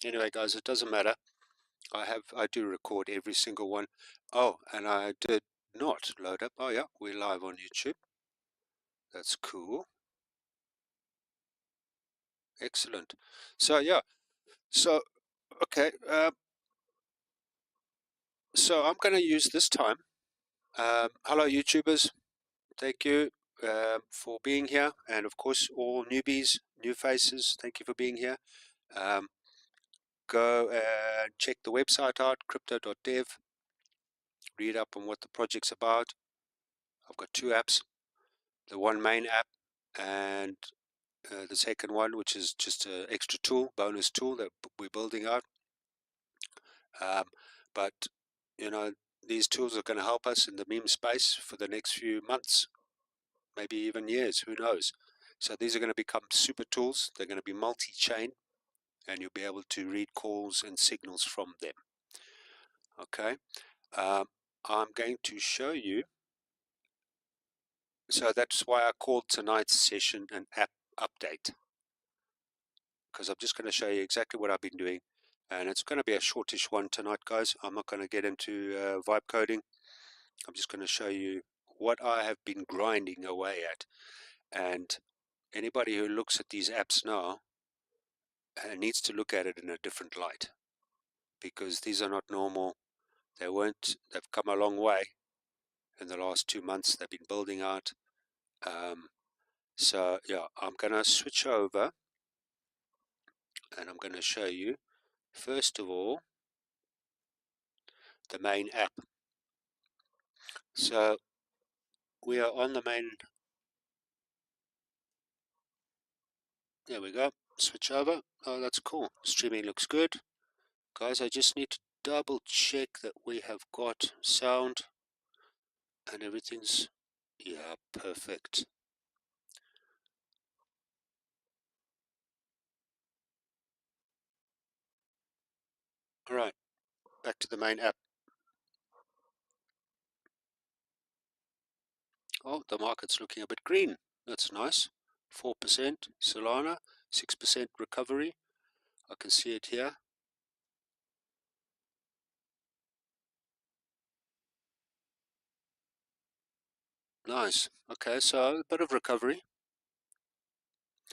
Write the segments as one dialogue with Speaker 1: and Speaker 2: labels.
Speaker 1: Anyway, guys, it doesn't matter. I do record every single one. Oh, and I did not load up. Oh yeah, we're live on YouTube. That's cool. Excellent. So yeah, so okay. So I'm going to use this time. Hello, YouTubers. Thank you for being here, and of course, all newbies, new faces. Thank you for being here. Um, Go and check the website out, crypto.dev. Read up on what the project's about. I've got two apps. The one main app and the second one, which is just an extra tool, bonus tool that we're building out. But you know, these tools are going to help us in the meme space for the next few months, maybe even years, who knows. So these are going to become super tools. They're going to be multi-chain, and you'll be able to read calls and signals from them. Okay, I'm going to show you. So that's why I called tonight's session an app update, because I'm just going to show you exactly what I've been doing, and it's going to be a shortish one tonight, guys. I'm not going to get into vibe coding. I'm just going to show you what I have been grinding away at, and anybody who looks at these apps now needs to look at it in a different light, because these are not normal. They've come a long way in the last 2 months. They've been building out. So yeah, I'm going to switch over, and I'm going to show you first of all the main app. So we are on the main. There we go. Switch over. Oh, that's cool. Streaming looks good. Guys, I just need to double check that we have got sound and everything's, yeah, perfect. All right, back to the main app. Oh, the market's looking a bit green. That's nice. 4% Solana, 6% recovery. I can see it here. Nice. Okay, so a bit of recovery.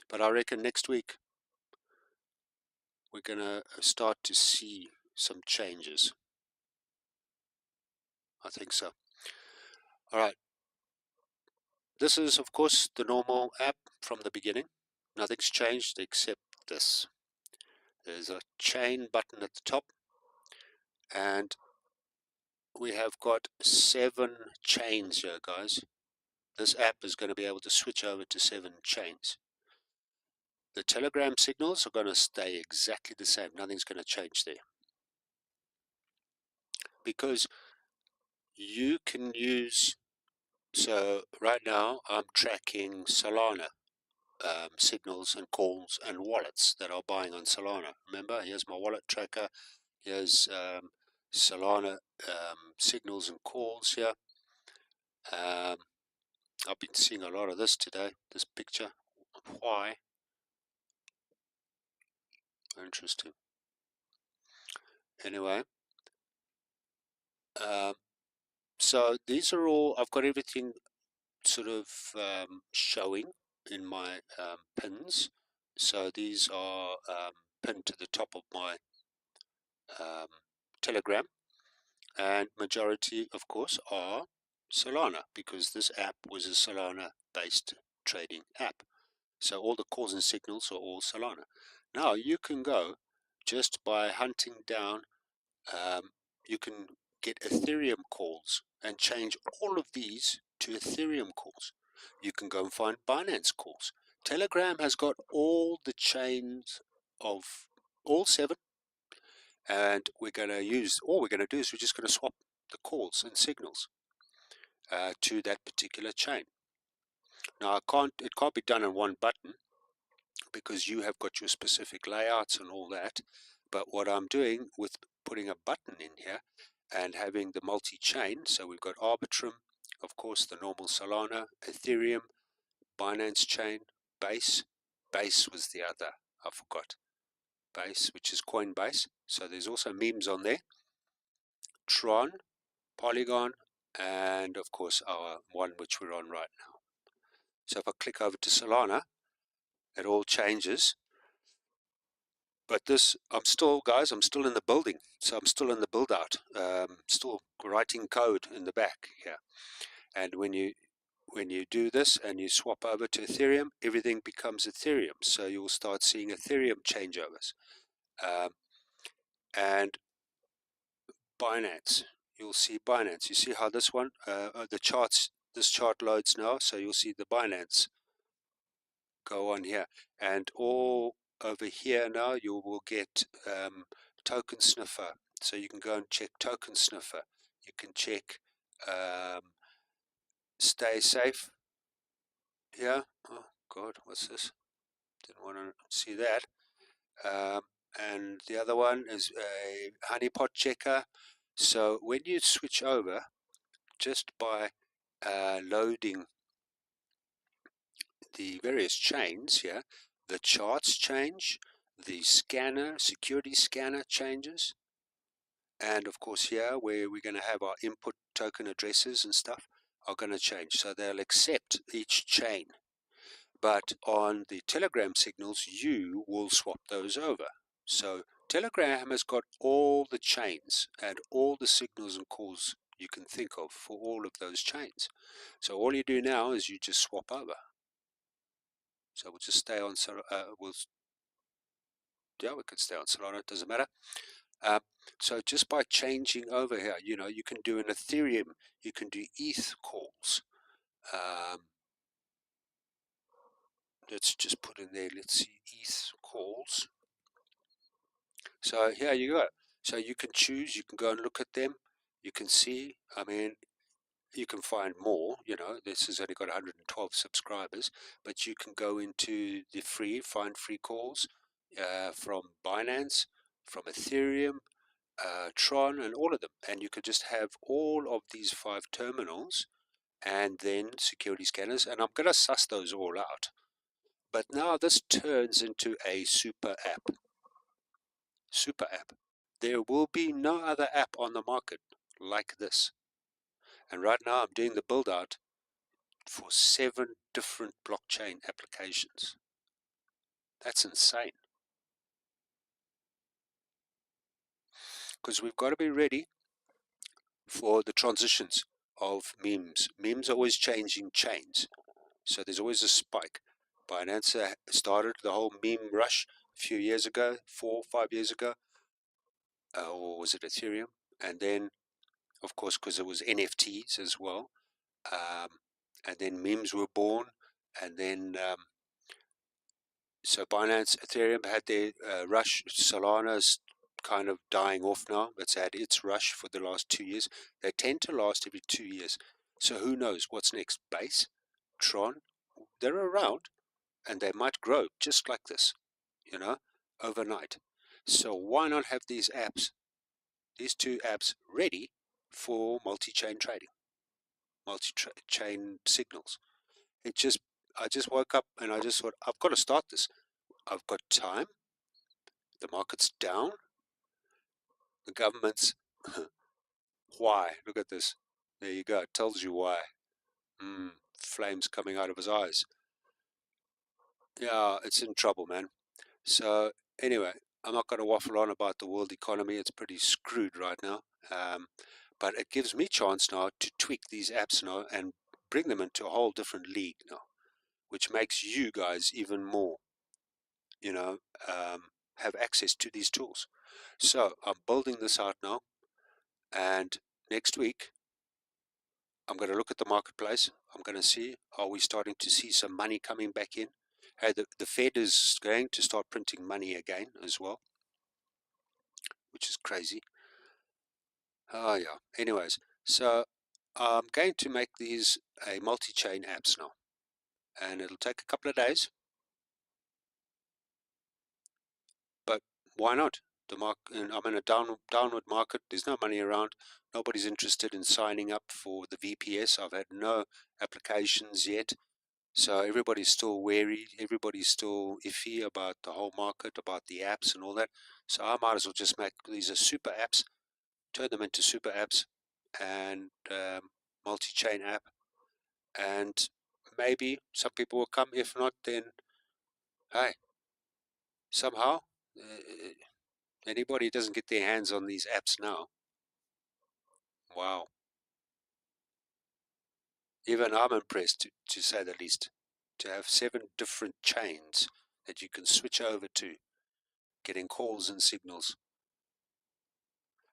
Speaker 1: But I reckon next week we're going to start to see some changes. I think so. All right. This is, of course, the normal app from the beginning. Nothing's changed except this. There's a chain button at the top, and we have got 7 chains here, guys. This app is going to be able to switch over to 7 chains. The Telegram signals are going to stay exactly the same. Nothing's going to change there, because you can use, so right now I'm tracking Solana signals and calls and wallets that are buying on Solana. Remember, here's my wallet tracker. Here's Solana signals and calls here. I've been seeing a lot of this today, this picture. Why? Interesting. Anyway, so these are all, I've got everything sort of showing in my pins. So these are pinned to the top of my Telegram, and majority, of course, are Solana, because this app was a Solana based trading app. So all the calls and signals are all Solana. Now you can go just by hunting down, you can get Ethereum calls and change all of these to Ethereum calls. You can go and find Binance calls. Telegram has got all the chains of all 7, and we're going to use, all we're going to do is we're just going to swap the calls and signals to that particular chain. Now it can't be done in one button, because you have got your specific layouts and all that. But what I'm doing with putting a button in here and having the multi-chain, so we've got Arbitrum, of course, the normal Solana, Ethereum, Binance chain, Base was the other, I forgot. base, which is Coinbase. So there's also memes on there. Tron, Polygon, and of course our one which we're on right now. So if I click over to Solana, it all changes. But this, I'm still, guys, I'm still in the building. So I'm still in the build out, still writing code in the back here. And when you do this and you swap over to Ethereum, everything becomes Ethereum. So you'll start seeing Ethereum changeovers. And Binance, you'll see Binance. You see how this one, the charts, this chart loads now. So you'll see the Binance go on here. And all over here now, you will get Token Sniffer. So you can go and check Token Sniffer. You can check Stay Safe here. Oh, God, what's this? Didn't want to see that. And the other one is a honeypot checker. So when you switch over, just by loading the various chains here, the charts change, the scanner, security scanner changes, and of course here where we're going to have our input token addresses and stuff are going to change. So they'll accept each chain. But on the Telegram signals, you will swap those over. So Telegram has got all the chains and all the signals and calls you can think of for all of those chains. So all you do now is you just swap over. So we'll just stay on, we could stay on Solana, it doesn't matter. So just by changing over here, you know, you can do an Ethereum, you can do ETH calls. Let's just put in there, let's see, ETH calls. So here you go. So you can choose, you can go and look at them. You can see, I mean, you can find more, you know, this has only got 112 subscribers, but you can go into the find free calls from Binance, from Ethereum, Tron, and all of them. And you could just have all of these 5 terminals and then security scanners. And I'm going to suss those all out. But now this turns into a super app. Super app. There will be no other app on the market like this. And right now I'm doing the build out for 7 different blockchain applications. That's insane. Because we've got to be ready for the transitions of memes. Memes are always changing chains. So there's always a spike. Binance started the whole meme rush a few years ago, 4 or 5 years ago. Or was it Ethereum? And then, of course, because it was NFTs as well. And then memes were born. And then, so Binance, Ethereum had their rush. Solana's kind of dying off now. It's had its rush for the last 2 years. They tend to last every 2 years. So who knows what's next? Base, Tron, they're around and they might grow just like this, you know, overnight. So why not have these apps, these 2 apps ready for multi-chain trading, multi-chain signals? I just woke up and I just thought, I've got to start this. I've got time. The market's down. The government's, why? Look at this. There you go. It tells you why. Flames coming out of his eyes. Yeah, it's in trouble, man. So anyway, I'm not going to waffle on about the world economy. It's pretty screwed right now. But it gives me chance now to tweak these apps now and bring them into a whole different league now, which makes you guys even more, you know, have access to these tools. So I'm building this out now, and next week I'm going to look at the marketplace. I'm going to see, are we starting to see some money coming back in? Hey, the Fed is going to start printing money again as well, which is crazy. Oh yeah. Anyways, so I'm going to make these a multi-chain apps now, and it'll take a couple of days. But why not? And I'm in a downward market. There's no money around. Nobody's interested in signing up for the VPS. I've had no applications yet. So everybody's still wary, everybody's still iffy about the whole market, about the apps and all that. So I might as well just make these are super apps, turn them into super apps and multi-chain app, and maybe some people will come. If not, then hey, somehow anybody doesn't get their hands on these apps now. Wow. Even I'm impressed, to say the least, to have 7 different chains that you can switch over to, getting calls and signals.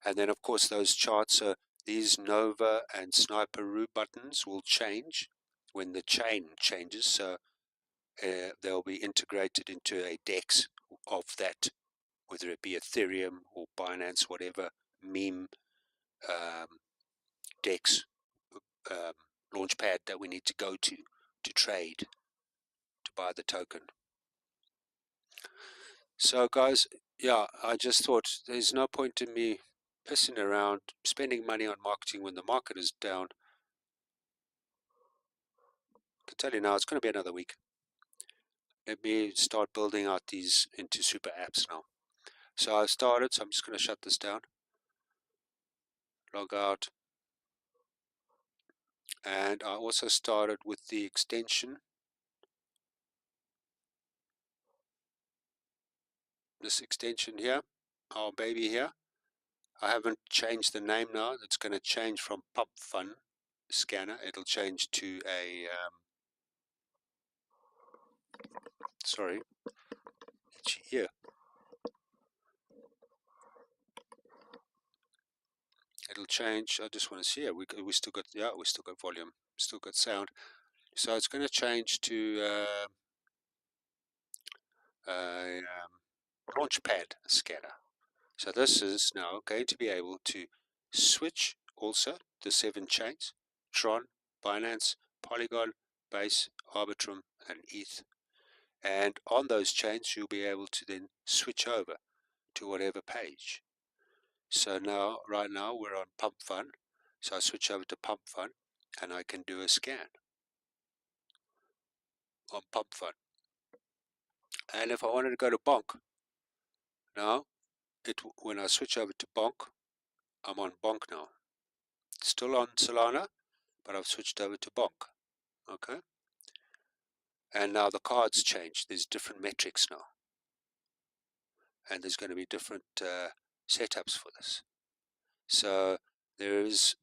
Speaker 1: And then, of course, those charts are these Nova and Sniperoo buttons will change when the chain changes. So they'll be integrated into a DEX of that, whether it be Ethereum or Binance, whatever meme um, DEX um, launchpad that we need to go to trade, to buy the token. So guys, yeah, I just thought there's no point in me pissing around, spending money on marketing when the market is down. I can tell you now, it's going to be another week. Let me start building out these into super apps now. So I started, so I'm just going to shut this down, log out, and I also started with the extension, this extension here, our baby here. I haven't changed the name now. It's going to change from Pump Fun Scanner. It'll change to a sorry, itchy ear. It'll change. I just want to see it. We still got, yeah, we still got volume, still got sound. So it's going to change to Launchpad Scanner. So this is now going to be able to switch also the 7 chains: Tron, Binance, Polygon, Base, Arbitrum, and ETH. And on those chains, you'll be able to then switch over to whatever page. So now, right now, we're on Pump Fun. So I switch over to Pump Fun, and I can do a scan on Pump Fun. And if I wanted to go to Bonk, now, when I switch over to Bonk, I'm on Bonk now. Still on Solana, but I've switched over to Bonk. Okay. And now the cards change. There's different metrics now. And there's going to be different setups for this. So there is,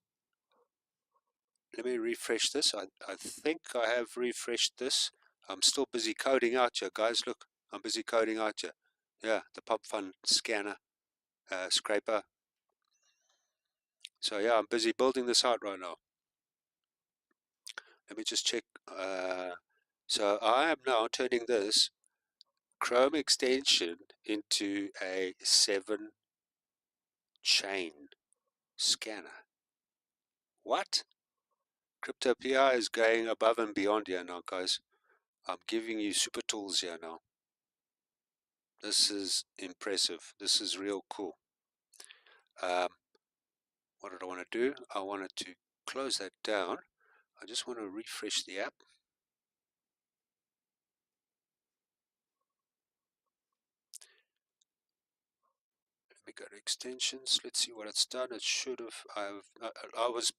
Speaker 1: let me refresh this. I think I have refreshed this. I'm still busy coding out here, guys. Look, I'm busy coding out here. Yeah, the Pump Fun scanner, scraper. So yeah, I'm busy building this out right now. Let me just check. So I am now turning this Chrome extension into a 7 chain scanner. What? CryptoPI is going above and beyond here now, guys. I'm giving you super tools here now. This is impressive. This is real cool. What did I want to do? I wanted to close that down. I just want to refresh the app. Let me go to extensions. Let's see what it's done. It should have. I was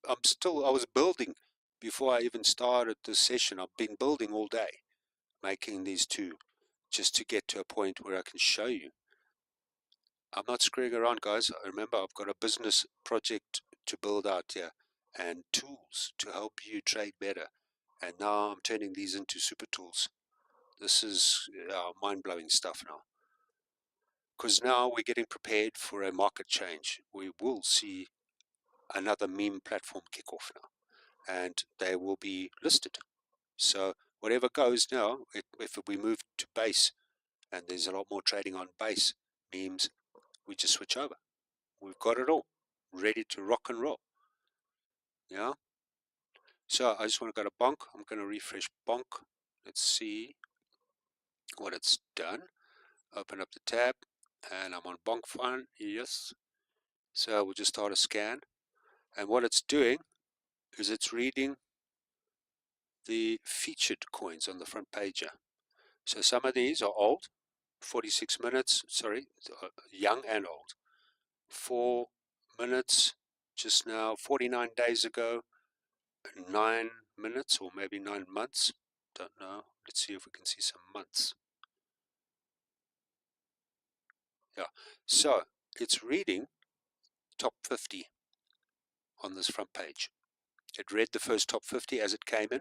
Speaker 1: building before I even started this session. I've been building all day, making these two, just to get to a point where I can show you. I'm not screwing around, guys. Remember, I've got a business project to build out here and tools to help you trade better. And now I'm turning these into super tools. This is mind-blowing stuff now. Because now we're getting prepared for a market change. We will see another meme platform kick off now. And they will be listed. So whatever goes now, if we move to base, and there's a lot more trading on base memes, we just switch over. We've got it all ready to rock and roll. Yeah. So I just want to go to Bonk. I'm going to refresh Bonk. Let's see what it's done. Open up the tab, and I'm on Bonk Fun. Yes. So we'll just start a scan. And what it's doing is it's reading the featured coins on the front page here. So some of these are old, 46 minutes, sorry, young and old. 4 minutes just now, 49 days ago, 9 minutes or maybe 9 months, don't know. Let's see if we can see some months. Yeah, so it's reading top 50 on this front page. It read the first top 50 as it came in,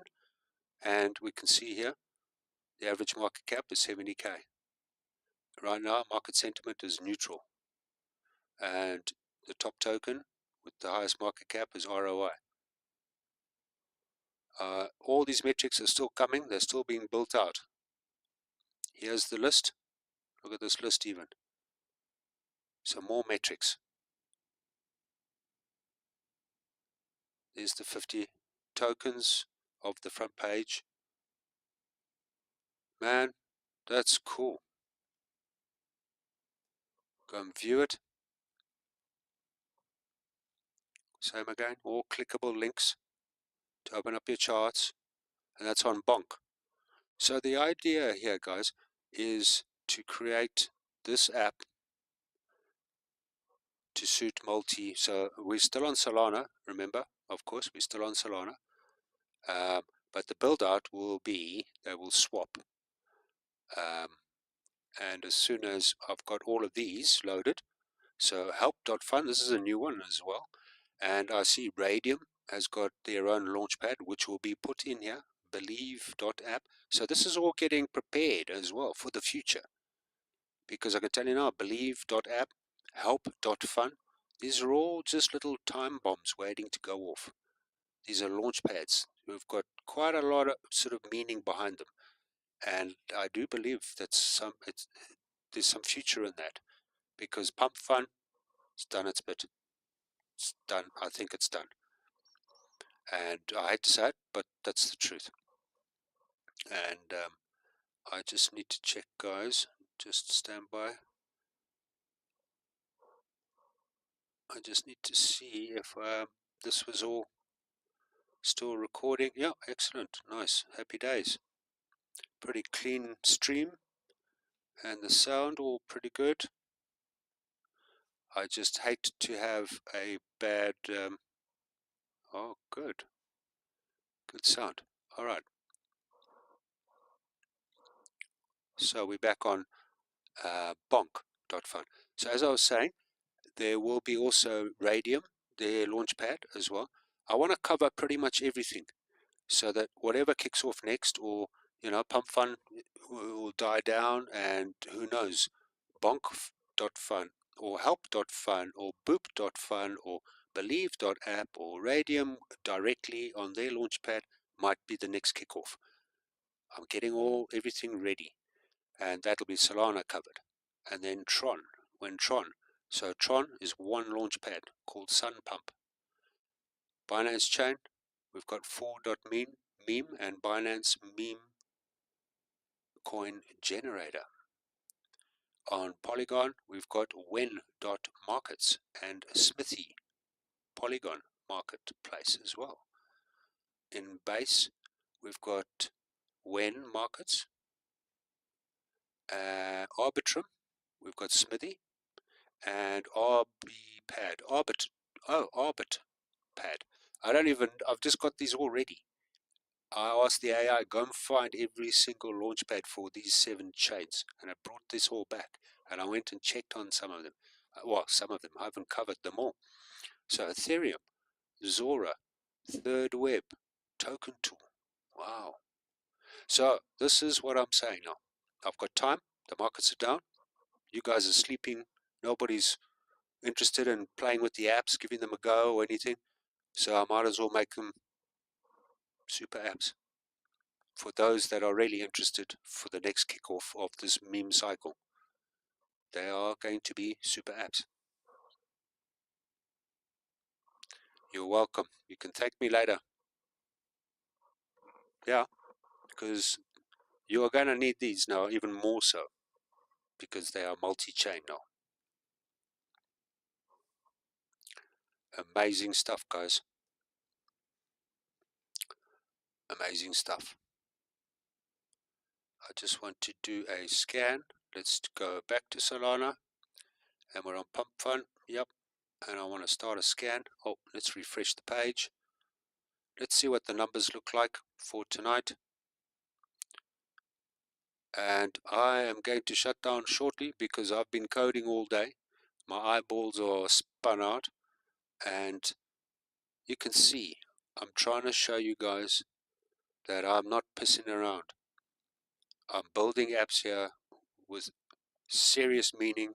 Speaker 1: and we can see here the average market cap is 70k. Right now market sentiment is neutral, and the top token with the highest market cap is ROI. All these metrics are still coming, they're still being built out. Here's the list. Look at this list even. Some more metrics. There's the 50 tokens of the front page. Man, that's cool. Go and view it. Same again, all clickable links to open up your charts, and that's on Bonk. So the idea here, guys, is to create this app to suit multi. So we're still on Solana, remember, of course, we're still on Solana. But the build out will be, they will swap. And as soon as I've got all of these loaded, so help.fund, this is a new one as well. And I see Radium has got their own launchpad, which will be put in here, believe.app. So this is all getting prepared as well for the future. Because I can tell you now, believe.app, help.fund, these are all just little time bombs waiting to go off. These are launch pads. We've got quite a lot of sort of meaning behind them. And I do believe that there's some future in that. Because Pump Fund, it's done its bit. It's done. I think it's done. And I hate to say it, but that's the truth. And I just need to check, guys. Just stand by. I just need to see if this was all still recording. Yeah, excellent. Nice. Happy days. Pretty clean stream. And the sound all pretty good. I just hate to have a bad... oh, good. Good sound. All right. So we're back on bonk.fund. So as I was saying, there will be also Radium, their launchpad as well. I want to cover pretty much everything so that whatever kicks off next, or Pump Fund will die down, and who knows, bonk.fund or help.fund or boop.fund or believe.app or Radium directly on their launchpad might be the next kickoff. I'm getting everything ready, and that'll be Solana covered. And then Tron, so Tron is one launch pad called Sun Pump. Binance Chain, we've got 4.meme and Binance Meme Coin Generator. On Polygon, we've got Wen.markets and Smithy Polygon Marketplace as well. In Base, we've got Wen Markets, Arbitrum, we've got Smithy, and RBPad, Arbit Pad. I've just got these all ready. I asked the AI, go and find every single launchpad for these 7 chains, and I brought this all back, and I went and checked on some of them. Well, some of them, I haven't covered them all. So Ethereum, Zora, Third Web, Token Tool. Wow. So this is what I'm saying now. I've got time, the markets are down, you guys are sleeping, nobody's interested in playing with the apps, giving them a go or anything. So I might as well make them super apps for those that are really interested for the next kickoff of this meme cycle. They are going to be super apps. You're welcome. You can thank me later. Yeah, because you are going to need these now even more so, because they are multi-chain now. Amazing stuff, guys. Amazing stuff. I just want to do a scan. Let's go back to Solana, and we're on Pump Fund. Yep. And I want to start a scan. Oh, let's refresh the page. Let's see what the numbers look like for tonight. And I am going to shut down shortly because I've been coding all day. My eyeballs are spun out, and you can see I'm trying to show you guys that I'm not pissing around. I'm building apps here with serious meaning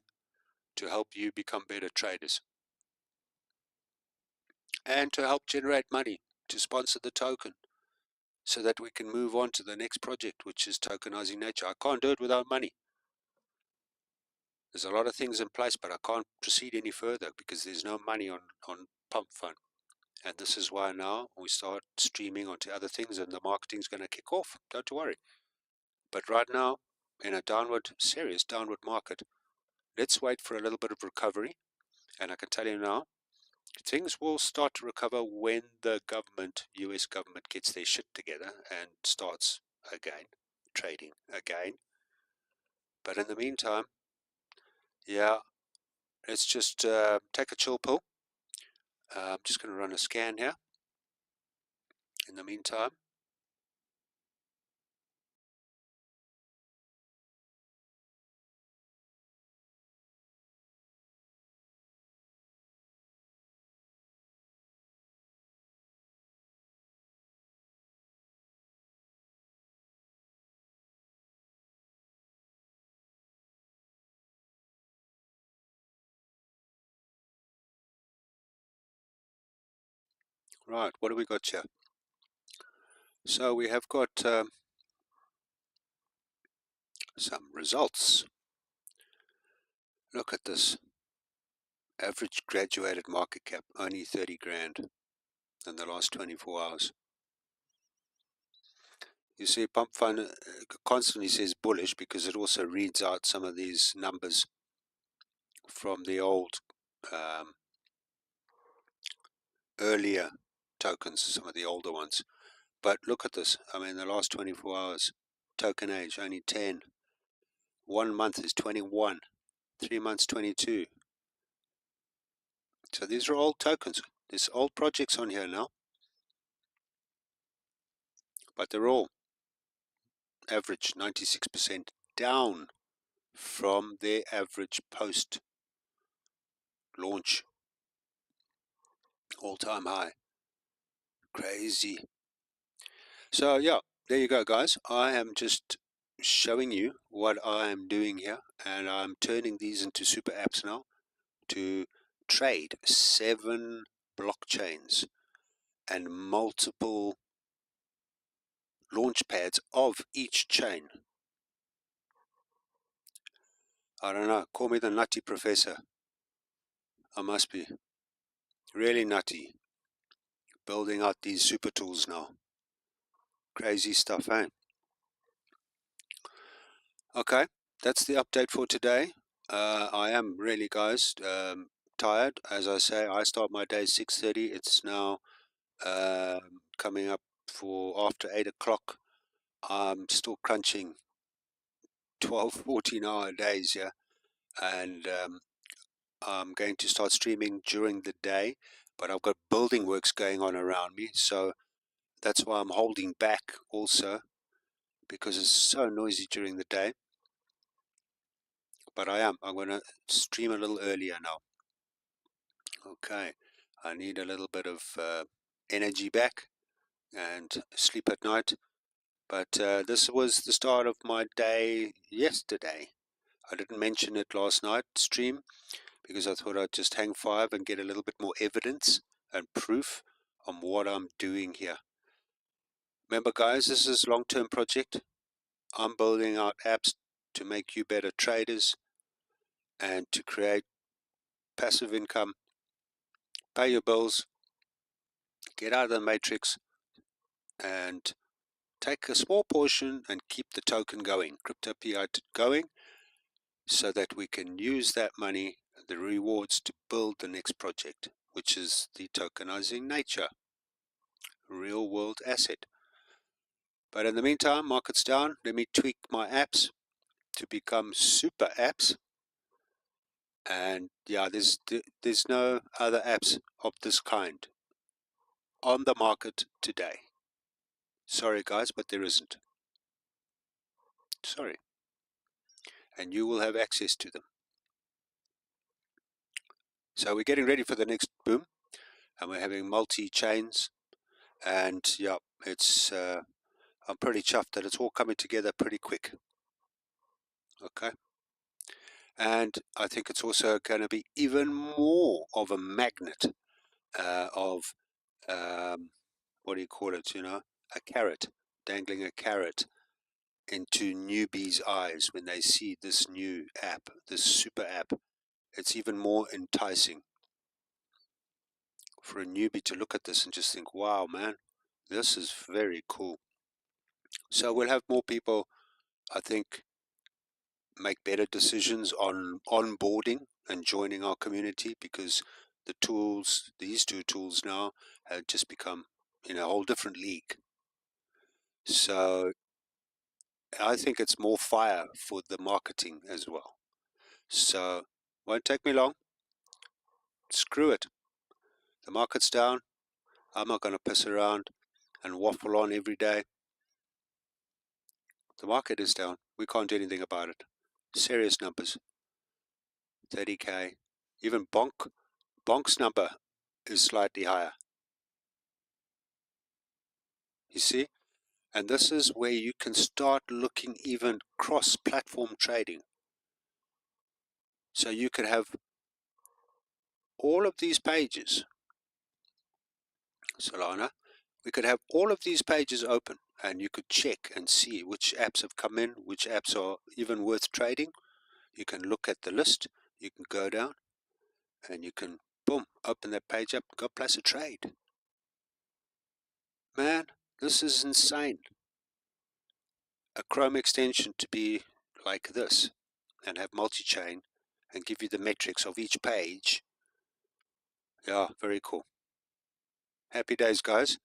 Speaker 1: to help you become better traders and to help generate money to sponsor the token so that we can move on to the next project, which is tokenizing nature. I can't do it without money. There's a lot of things in place, but I can't proceed any further because there's no money on Pump Fund. And this is why now we start streaming onto other things, and the marketing's going to kick off. Don't worry. But right now, in a serious downward market, let's wait for a little bit of recovery. And I can tell you now, things will start to recover when the government, US government, gets their shit together and starts again, trading again. But in the meantime, yeah, let's just take a chill pill. I'm just going to run a scan here. In the meantime, right, what do we got here? So we have got some results. Look at this. Average graduated market cap, only 30 grand in the last 24 hours. You see, Pump Fund constantly says bullish because it also reads out some of these numbers from the old earlier tokens, some of the older ones. But look at this. I mean, the last 24 hours, token age, only 10. 1 month is 21. 3 months, 22. So these are old tokens. There's old projects on here now. But they're all average 96% down from their average post launch all-time high. Crazy. So yeah, there you go, guys. I am just showing you what I am doing here, and I'm turning these into super apps now to trade 7 blockchains and multiple launch pads of each chain. I don't know, call me the nutty professor. I must be really nutty building out these super tools now. Crazy stuff, eh? Okay, that's the update for today. I am really, guys, tired. As I say, I start my day 6:30. It's now coming up for after 8 o'clock. I'm still crunching 12, 14-hour days, yeah, and I'm going to start streaming during the day, but I've got building works going on around me, so that's why I'm holding back also, because it's so noisy during the day. But I'm going to stream a little earlier now. Okay, I need a little bit of energy back and sleep at night. But this was the start of my day yesterday. I didn't mention it last night stream because I thought I'd just hang 5 and get a little bit more evidence and proof on what I'm doing here. Remember, guys, this is a long-term project. I'm building out apps to make you better traders and to create passive income, pay your bills, get out of the matrix, and take a small portion and keep the token going, crypto PI going, so that we can use that money, the rewards, to build the next project, which is the tokenizing nature, real world asset. But in the meantime, market's down. Let me tweak my apps to become super apps. And yeah, there's no other apps of this kind on the market today. Sorry guys, but there isn't. Sorry. And you will have access to them. So we're getting ready for the next boom, and we're having multi-chains, and yeah, it's I'm pretty chuffed that it's all coming together pretty quick. Okay. And I think it's also going to be even more of a magnet of what do you call it, you know, a carrot, dangling a carrot into newbies' eyes when they see this new app, this super app. It's even more enticing for a newbie to look at this and just think, wow, man, this is very cool. So we'll have more people, I think, make better decisions on onboarding and joining our community, because the tools, these two tools now, have just become in a whole different league. So I think it's more fire for the marketing as well. So won't take me long. Screw it. The market's down. I'm not going to piss around and waffle on every day. The market is down. We can't do anything about it. Serious numbers. 30k. Even Bonk's number is slightly higher. You see? And this is where you can start looking even cross-platform trading. So you could have all of these pages, Solana, we could have all of these pages open, and you could check and see which apps have come in, which apps are even worth trading. You can look at the list, you can go down, and you can, boom, open that page up, go place a trade. Man, this is insane. A Chrome extension to be like this and have multi-chain and give you the metrics of each page. Yeah, very cool. Happy days, guys.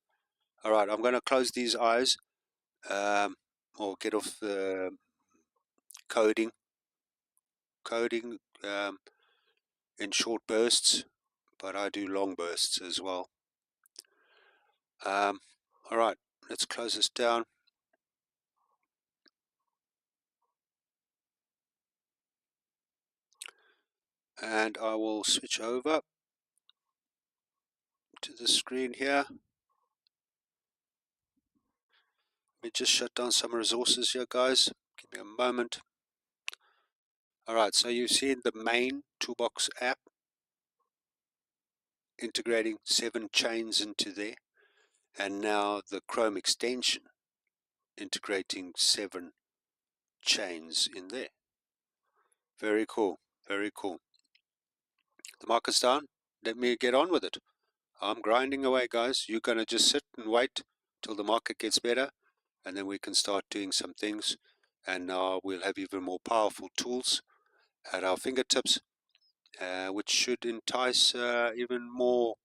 Speaker 1: All right, I'm going to close these eyes or get off the coding in short bursts, but I do long bursts as well. All right, let's close this down. And I will switch over to the screen here. Let me just shut down some resources here, guys. Give me a moment. Alright, so you've seen the main Toolbox app integrating 7 chains into there, and now the Chrome extension integrating 7 chains in there. Very cool, very cool. The market's down. Let me get on with it. I'm grinding away, guys. You're going to just sit and wait till the market gets better, and then we can start doing some things, and now we'll have even more powerful tools at our fingertips, which should entice even more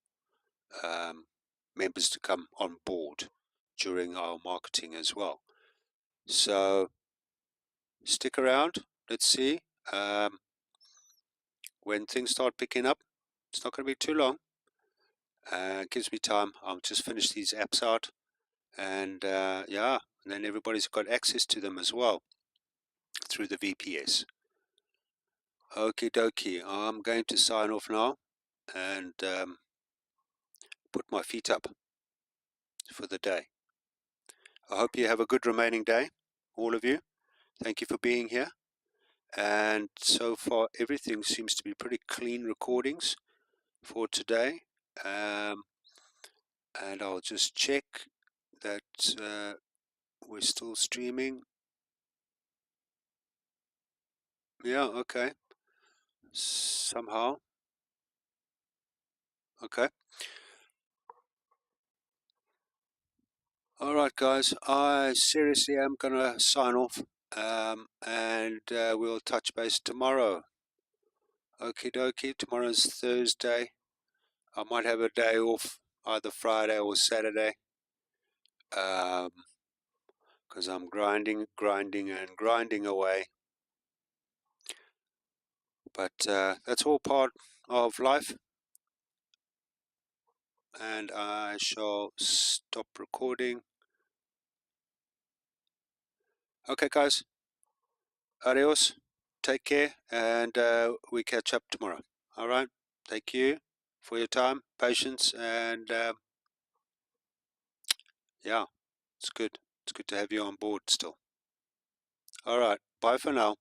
Speaker 1: members to come on board during our marketing as well. So stick around. Let's see. When things start picking up, it's not going to be too long. It gives me time. I'll just finish these apps out, and yeah, and then everybody's got access to them as well through the VPS. Okie dokie, I'm going to sign off now and put my feet up for the day. I hope you have a good remaining day, all of you. Thank you for being here. And so far, everything seems to be pretty clean recordings for today. And I'll just check that we're still streaming. Yeah, okay. Somehow. Okay. All right, guys. I seriously am going to sign off. And we'll touch base tomorrow. Okie dokie. Tomorrow's Thursday. I might have a day off, either Friday or Saturday. because I'm grinding and grinding away. But that's all part of life, and I shall stop recording. Okay, guys, adios, take care, and we catch up tomorrow. All right, thank you for your time, patience, and yeah, it's good to have you on board still. All right, bye for now.